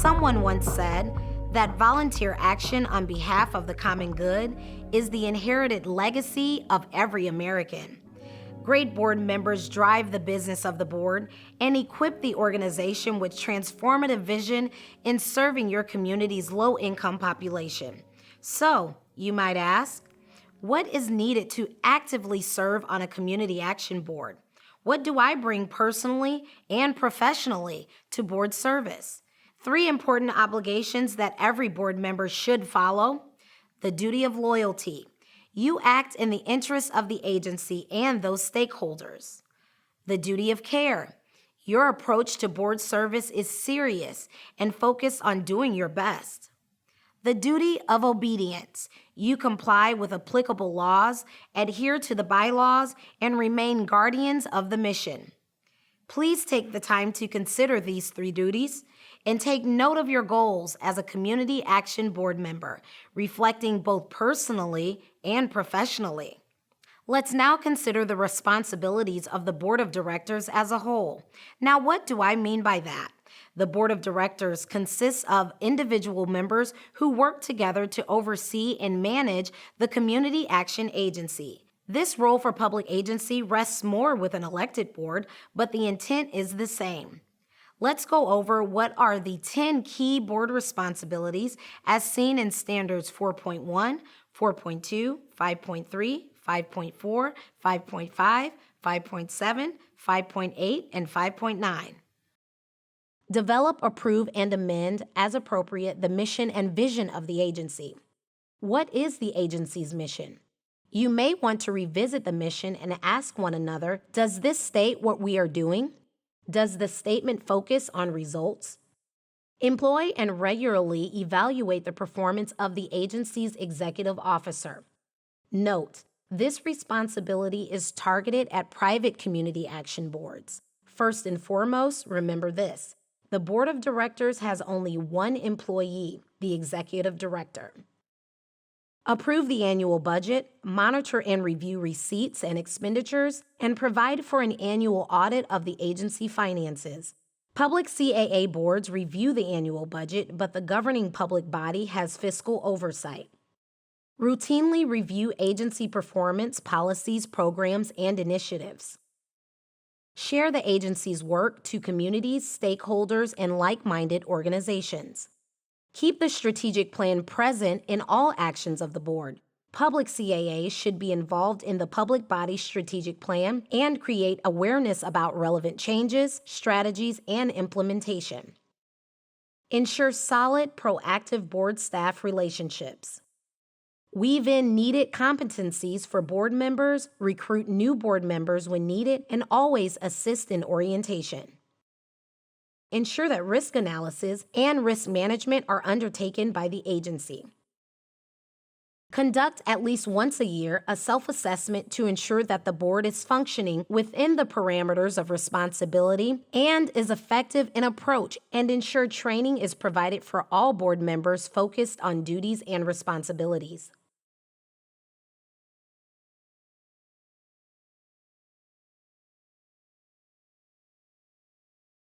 Someone once said that volunteer action on behalf of the common good is the inherited legacy of every American. Great board members drive the business of the board and equip the organization with transformative vision in serving your community's low-income population. So, you might ask, what is needed to actively serve on a community action board? What do I bring personally and professionally to board service? 3 important obligations that every board member should follow. The duty of loyalty. You act in the interests of the agency and those stakeholders. The duty of care. Your approach to board service is serious and focused on doing your best. The duty of obedience. You comply with applicable laws, adhere to the bylaws, and remain guardians of the mission. Please take the time to consider these 3 duties and take note of your goals as a Community Action Board member, reflecting both personally and professionally. Let's now consider the responsibilities of the Board of Directors as a whole. Now, what do I mean by that? The Board of Directors consists of individual members who work together to oversee and manage the Community Action Agency. This role for public agency rests more with an elected board, but the intent is the same. Let's go over what are the 10 key board responsibilities as seen in Standards 4.1, 4.2, 5.3, 5.4, 5.5, 5.7, 5.8, and 5.9. Develop, approve, and amend, as appropriate, the mission and vision of the agency. What is the agency's mission? You may want to revisit the mission and ask one another, does this state what we are doing? Does the statement focus on results? Employ and regularly evaluate the performance of the agency's executive officer. Note, this responsibility is targeted at private community action boards. First and foremost, remember this. The board of directors has only one employee, the executive director. Approve the annual budget, monitor and review receipts and expenditures, and provide for an annual audit of the agency finances. Public CAA boards review the annual budget, but the governing public body has fiscal oversight. Routinely review agency performance, policies, programs, and initiatives. Share the agency's work to communities, stakeholders, and like-minded organizations. Keep the strategic plan present in all actions of the board. Public CAA should be involved in the public body's strategic plan and create awareness about relevant changes, strategies, and implementation. Ensure solid, proactive board staff relationships. Weave in needed competencies for board members, recruit new board members when needed, and always assist in orientation. Ensure that risk analysis and risk management are undertaken by the agency. Conduct at least once a year a self-assessment to ensure that the board is functioning within the parameters of responsibility and is effective in approach, and ensure training is provided for all board members focused on duties and responsibilities.